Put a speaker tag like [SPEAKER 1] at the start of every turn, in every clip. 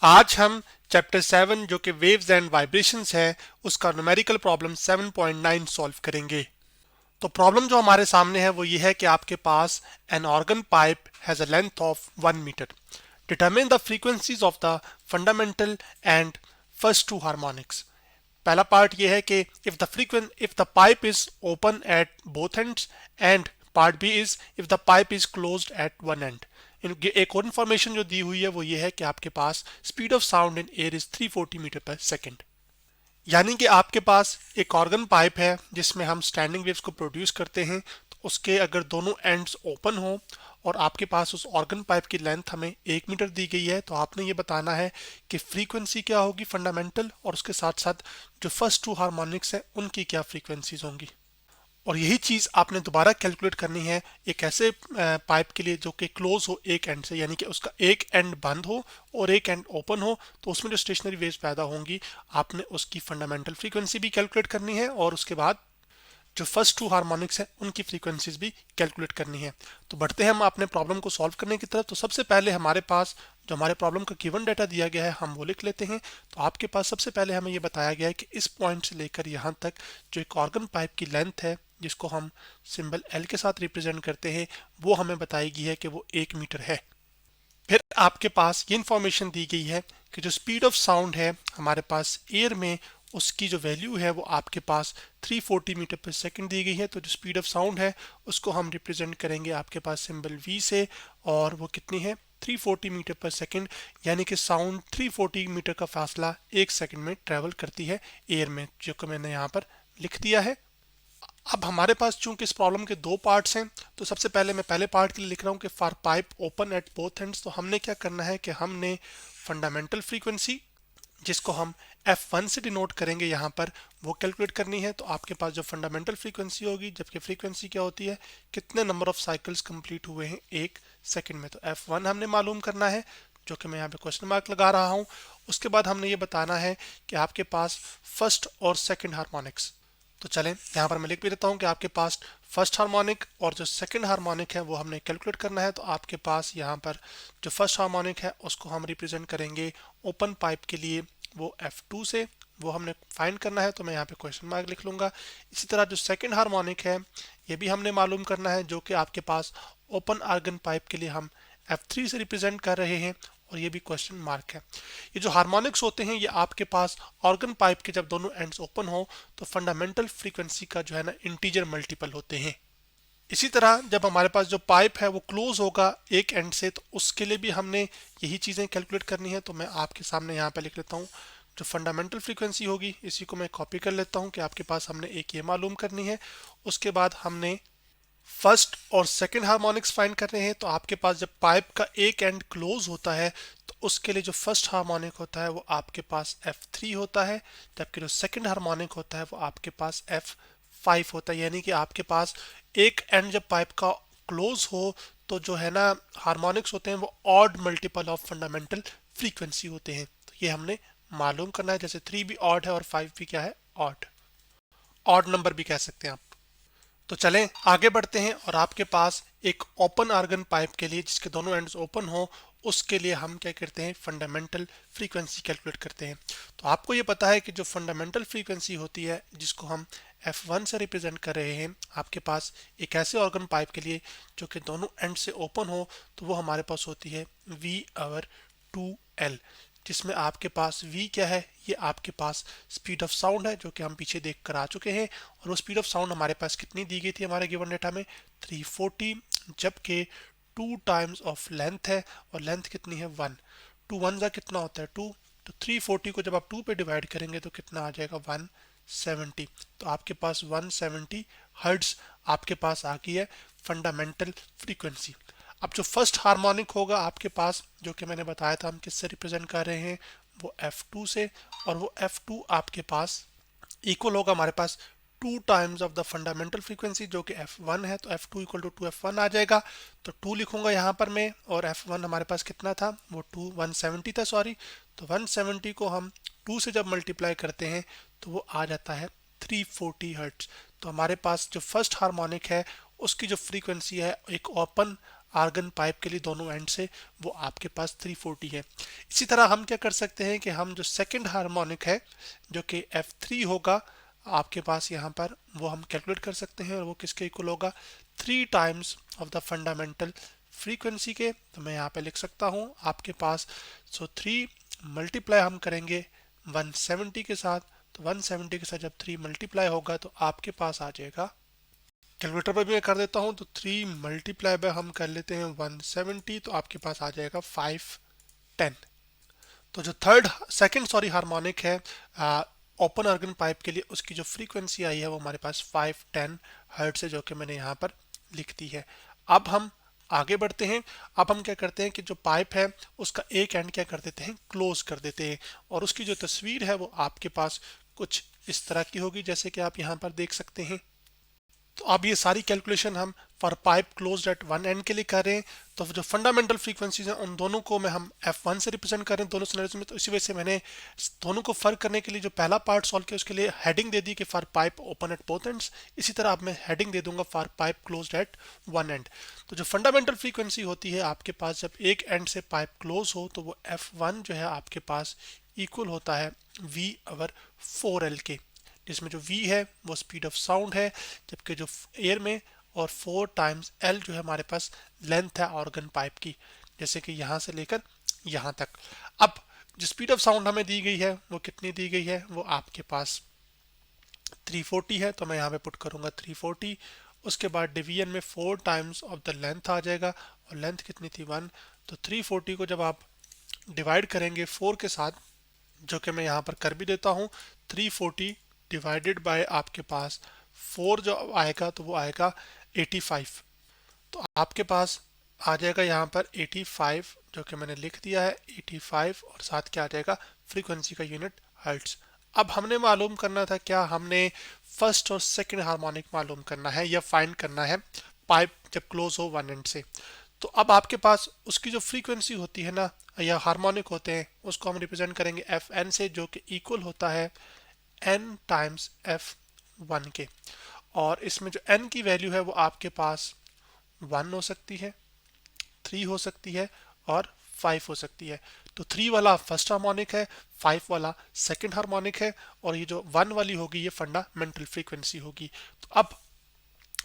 [SPEAKER 1] आज हम चैप्टर 7 जो कि वेव्स एंड वाइब्रेशंस है उसका न्यूमेरिकल प्रॉब्लम 7.9 सॉल्व करेंगे। तो प्रॉब्लम जो हमारे सामने है वो ये है कि आपके पास an organ pipe has a length of 1 metre. Determine the frequencies of the fundamental and first two harmonics. पहला पार्ट ये है कि if the pipe is open at both ends and part B is if the pipe is closed at one end. एक और information जो दी हुई है वो ये है कि आपके पास speed of sound in air is 340 metre per second. यानी कि आपके पास एक ऑर्गन पाइप है जिसमें हम स्टैंडिंग वेव्स को प्रोड्यूस करते हैं। तो उसके अगर दोनों एंड्स ओपन हो और आपके पास उस ऑर्गन पाइप की लेंथ हमें 1 मीटर दी गई है, तो आपने ये बताना है कि फ्रीक्वेंसी क्या होगी फंडामेंटल, और उसके साथ साथ जो फर्स्ट टू हार्मोनिक्स हैं उनकी क्या फ्रीक्वेंसीज होंगी। और यही चीज़ आपने दोबारा कैलकुलेट करनी है एक ऐसे पाइप के लिए जो कि क्लोज हो एक एंड से, यानी कि उसका एक एंड बंद हो और एक एंड ओपन हो, तो उसमें जो स्टेशनरी वेव्स पैदा होंगी आपने उसकी फंडामेंटल फ्रीक्वेंसी भी कैलकुलेट करनी है और उसके बाद जो फर्स्ट टू हार्मोनिक्स है उनकी फ्रीक्वेंसीज भी कैलकुलेट करनी है। तो बढ़ते हैं हम अपने प्रॉब्लम को सॉल्व करने की तरफ। तो सबसे पहले हमारे पास जो हमारे प्रॉब्लम का गिवन डाटा दिया गया है हम वो लिख लेते हैं। तो आपके पास सबसे पहले हमें ये बताया गया है कि इस पॉइंट से लेकर यहाँ तक जो एक ऑर्गन पाइप की लेंथ है जिसको हम सिंबल एल के साथ रिप्रेजेंट करते हैं वो हमें बताएगी है कि वो 1 मीटर है। फिर आपके पास ये इंफॉर्मेशन दी गई है कि जो स्पीड ऑफ साउंड है हमारे पास एयर में उसकी जो वैल्यू है वो आपके पास 340 मीटर पर सेकंड दी गई है। तो जो स्पीड ऑफ साउंड है उसको हम रिप्रेजेंट करेंगे आपके पास सिंबल वी से, और वो कितनी है 340 मीटर पर सेकंड। यानी कि साउंड 340 मीटर का फासला 1 सेकंड में ट्रेवल करती है एयर में, जो कि मैंने यहाँ पर लिख दिया है। अब हमारे पास चूंकि इस प्रॉब्लम के दो पार्ट्स हैं, तो सबसे पहले मैं पहले पार्ट के लिए लिख रहा हूँ कि for pipe open at both ends, तो हमने क्या करना है कि हमने फंडामेंटल फ्रीक्वेंसी जिसको हम F1 से डिनोट करेंगे यहाँ पर वो कैलकुलेट करनी है। तो आपके पास जो फंडामेंटल फ्रीक्वेंसी होगी, जबकि फ्रीक्वेंसी क्या होती है कितने नंबर ऑफ साइकिल्स कंप्लीट हुए हैं 1 सेकंड में, तो F1 हमने मालूम करना है जो कि मैं यहाँ पे क्वेश्चन मार्क लगा रहा हूँ। उसके बाद हमने ये बताना है कि आपके पास फर्स्ट और सेकंड हार्मोनिक्स। तो चलें यहाँ पर मैं लिख भी देता हूँ कि आपके पास फर्स्ट हार्मोनिक और जो सेकंड हार्मोनिक है वो हमने कैलकुलेट करना है। तो आपके पास यहाँ पर जो फर्स्ट हार्मोनिक है उसको हम रिप्रेजेंट करेंगे ओपन पाइप के लिए वो F2 से, वो हमने फाइंड करना है। तो मैं यहाँ पे क्वेश्चन मार्क लिख लूँगा। इसी तरह जो सेकंड हार्मोनिक है ये भी हमने मालूम करना है, जो कि आपके पास ओपन आर्गन पाइप के लिए हम F3 से रिप्रेजेंट कर रहे हैं, और ये भी क्वेश्चन मार्क है। ये जो हार्मोनिक्स होते हैं ये आपके पास ऑर्गन पाइप के जब दोनों एंड्स ओपन हो तो फंडामेंटल फ्रीक्वेंसी का जो है ना इंटीजर मल्टीपल होते हैं। इसी तरह जब हमारे पास जो पाइप है वो क्लोज होगा एक एंड से, तो उसके लिए भी हमने यही चीज़ें कैलकुलेट करनी है। तो मैं आपके सामने यहाँ पे लिख लेता हूँ जो फंडामेंटल फ्रीक्वेंसी होगी, इसी को मैं कॉपी कर लेता हूँ कि आपके पास हमने एक ये मालूम करनी है। उसके बाद हमने फर्स्ट और सेकंड हार्मोनिक्स फाइंड कर रहे हैं। तो आपके पास जब पाइप का एक एंड क्लोज होता है तो उसके लिए जो फर्स्ट हार्मोनिक होता है वो आपके पास F3 होता है, जबकि जो सेकंड हार्मोनिक होता है वो आपके पास F5 होता है। यानी कि आपके पास एक एंड जब पाइप का क्लोज हो तो जो है ना हार्मोनिक्स होते हैं वो odd multiple of fundamental frequency होते हैं। तो ये हमने मालूम करना है। जैसे 3 भी ऑड है और 5 भी क्या है ऑड, ऑड नंबर भी कह सकते हैं आप। तो चलें आगे बढ़ते हैं, और आपके पास एक ओपन आर्गन पाइप के लिए जिसके दोनों एंड्स ओपन हो उसके लिए हम क्या करते हैं फंडामेंटल फ्रीक्वेंसी कैलकुलेट करते हैं। तो आपको ये पता है कि जो फंडामेंटल फ्रीक्वेंसी होती है जिसको हम F1 से रिप्रेजेंट कर रहे हैं, आपके पास एक ऐसे ऑर्गन पाइप के लिए जो कि दोनों एंड से ओपन हो तो वो हमारे पास होती है V/2L, जिसमें आपके पास V क्या है, ये आपके पास स्पीड ऑफ साउंड है जो कि हम पीछे देख कर आ चुके हैं। और वो स्पीड ऑफ साउंड हमारे पास कितनी दी गई थी हमारे गिवन डेटा में 340, जबकि 2 टाइम्स ऑफ लेंथ है और लेंथ कितनी है 1, 2 1 का कितना होता है 2, तो 340 को जब आप 2 पे डिवाइड करेंगे तो कितना आ जाएगा 170। तो आपके पास 170 हर्ट्ज आपके पास आ गई है फंडामेंटल फ्रीक्वेंसी। अब जो फर्स्ट हार्मोनिक होगा आपके पास, जो कि मैंने बताया था हम किससे रिप्रेजेंट कर रहे हैं, वो F2 से, और वो F2 आपके पास इक्वल होगा हमारे पास 2 times of the fundamental frequency जो कि F1 है। तो F2 इक्वल टू 2F1 आ जाएगा। तो 2 लिखूंगा यहाँ पर मैं, और F1 हमारे पास कितना था वो 170 था सॉरी। तो 170 को हम 2 से जब मल्टीप्लाई करते हैं तो वो आ जाता है 340 हर्ट्ज। तो हमारे पास जो फर्स्ट हार्मोनिक है उसकी जो फ्रीक्वेंसी है एक ओपन आर्गन पाइप के लिए दोनों एंड से वो आपके पास 340 है। इसी तरह हम क्या कर सकते हैं कि हम जो सेकंड हार्मोनिक है जो कि F3 होगा आपके पास यहाँ पर, वो हम कैलकुलेट कर सकते हैं और वो किसके इक्वल होगा, 3 times of the fundamental frequency के। तो मैं यहाँ पे लिख सकता हूँ आपके पास 3 मल्टीप्लाई हम करेंगे 170 के साथ, तो 170 के साथ जब 3 मल्टीप्लाई होगा तो आपके पास आ जाएगा, कैलकुलेटर पर भी मैं कर देता हूँ, तो 3 मल्टीप्लाई बाय हम कर लेते हैं 170, तो आपके पास आ जाएगा 510। तो जो सेकंड हार्मोनिक है ओपन ऑर्गन पाइप के लिए, उसकी जो फ्रीक्वेंसी आई है वो हमारे पास 510 हर्ट्ज है, जो कि मैंने यहाँ पर लिख दी है। अब हम आगे बढ़ते हैं। अब हम क्या करते हैं कि जो पाइप है उसका एक एंड क्या कर देते हैं, क्लोज कर देते हैं, और उसकी जो तस्वीर है वो आपके पास कुछ इस तरह की होगी जैसे कि आप यहाँ पर देख सकते हैं। तो अब ये सारी कैलकुलेशन हम for pipe closed at one and के लिए कर रहे हैं। तो जो फंडामेंटल फ्रीक्वेंसीज हैं उन दोनों को मैं हम F1 से रिप्रेजेंट कर रहे हैं दोनों सिनेरियोज में। तो इसी वजह से मैंने दोनों को फर्क करने के लिए जो पहला पार्ट सॉल्व किया उसके लिए हेडिंग दे दी कि for pipe open at both ends. इसी तरह अब मैं हेडिंग दे दूंगा for pipe closed at one and. तो जो फंडामेंटल फ्रीक्वेंसी होती है आपके पास जब एक एंड से पाइप क्लोज हो, तो वो F1 जो है आपके पास इक्वल होता है V/4L के, जिसमें जो v है वो स्पीड ऑफ साउंड है, जबकि जो एयर में, और 4 टाइम्स l जो है हमारे पास लेंथ है ऑर्गन पाइप की, जैसे कि यहाँ से लेकर यहाँ तक। अब जो स्पीड ऑफ साउंड हमें दी गई है वो कितनी दी गई है, वो आपके पास 340 है, तो मैं यहाँ पे पुट करूँगा 340। उसके बाद डिवीजन में 4 टाइम्स ऑफ द लेंथ आ जाएगा, और लेंथ कितनी थी 1, तो 340 को जब आप डिवाइड करेंगे 4 के साथ, जो कि मैं यहाँ पर कर भी देता हूँ, 340 डिवाइडेड बाय आपके पास 4 जो आएगा तो वो आएगा 85। तो आपके पास आ जाएगा यहाँ पर 85, जो कि मैंने लिख दिया है 85, और साथ क्या आ जाएगा, फ्रीक्वेंसी का यूनिट हर्ट्ज। अब हमने मालूम करना था क्या, हमने फर्स्ट और सेकंड हार्मोनिक मालूम करना है या फाइंड करना है पाइप जब क्लोज हो वन एंड से। तो अब आपके पास उसकी जो फ्रीक्वेंसी होती है ना, या हार्मोनिक होते हैं, उसको हम रिप्रेजेंट करेंगे Fn से, जो कि इक्वल होता है n टाइम्स F1 के। और इसमें जो n की वैल्यू है वो आपके पास 1 हो सकती है, 3 हो सकती है, और 5 हो सकती है। तो 3 वाला फर्स्ट हार्मोनिक है, 5 वाला सेकंड हार्मोनिक है, और ये जो 1 वाली होगी ये फंडामेंटल फ्रीक्वेंसी होगी। तो अब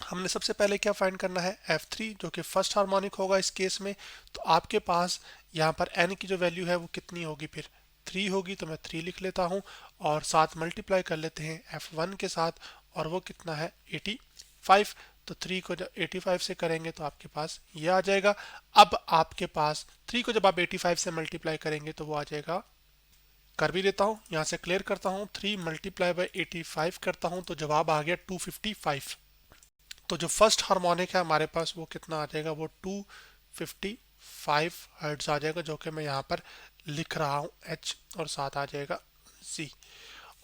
[SPEAKER 1] हमने सबसे पहले क्या फाइंड करना है, F3 जो कि फर्स्ट हार्मोनिक होगा इस केस में। तो आपके पास यहाँ पर n की जो वैल्यू है वो कितनी होगी, फिर 3 होगी, तो मैं 3 लिख लेता हूँ, और साथ मल्टीप्लाई कर लेते हैं F1 के साथ, और वो कितना है 85। तो 3 को जब 85 से करेंगे तो आपके पास ये आ जाएगा। अब आपके पास 3 को जब आप 85 से मल्टीप्लाई करेंगे तो वो आ जाएगा, कर भी देता हूँ यहाँ से क्लियर करता हूँ, 3 मल्टीप्लाई बाई 85 करता हूँ तो जवाब आ गया 255। तो जो फर्स्ट हार्मोनिक है हमारे पास वो कितना आ जाएगा, वो 255 हर्ट्ज आ जाएगा, जो कि मैं यहाँ पर लिख रहा हूँ H, और साथ आ जाएगा C।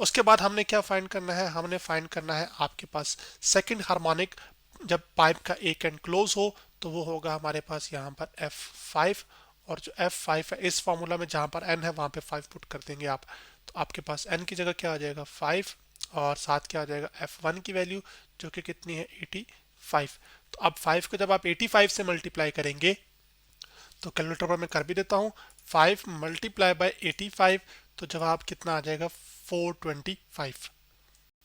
[SPEAKER 1] उसके बाद हमने क्या फाइंड करना है, हमने फाइंड करना है आपके पास सेकंड हार्मोनिक जब पाइप का एक एंड क्लोज हो, तो वो होगा हमारे पास यहाँ पर F5, और जो F5 है इस फॉर्मूला में जहाँ पर n है वहाँ पे 5 पुट कर देंगे आप। तो आपके पास n की जगह क्या आ जाएगा 5, और साथ क्या आ जाएगा F1 की वैल्यू, जो कि कितनी है 85। तो अब 5 को जब आप 85 से मल्टीप्लाई करेंगे, तो कैलकुलेटर पर मैं कर भी देता हूँ, 5 मल्टीप्लाई बाय 85, तो जवाब कितना आ जाएगा 425।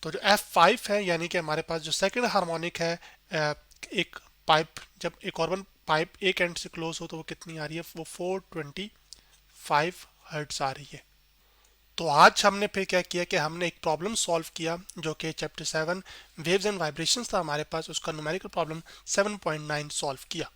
[SPEAKER 1] तो जो F5 है यानी कि हमारे पास जो सेकंड हार्मोनिक है, एक पाइप जब एक और पाइप एक एंड से क्लोज हो तो वो कितनी आ रही है, वो 425 हर्ट्ज आ रही है। तो आज हमने फिर क्या किया कि हमने एक प्रॉब्लम सॉल्व किया जो कि चैप्टर 7 वेव्स एंड वाइब्रेशंस था हमारे पास, उसका न्यूमेरिकल प्रॉब्लम 7.9 सॉल्व किया।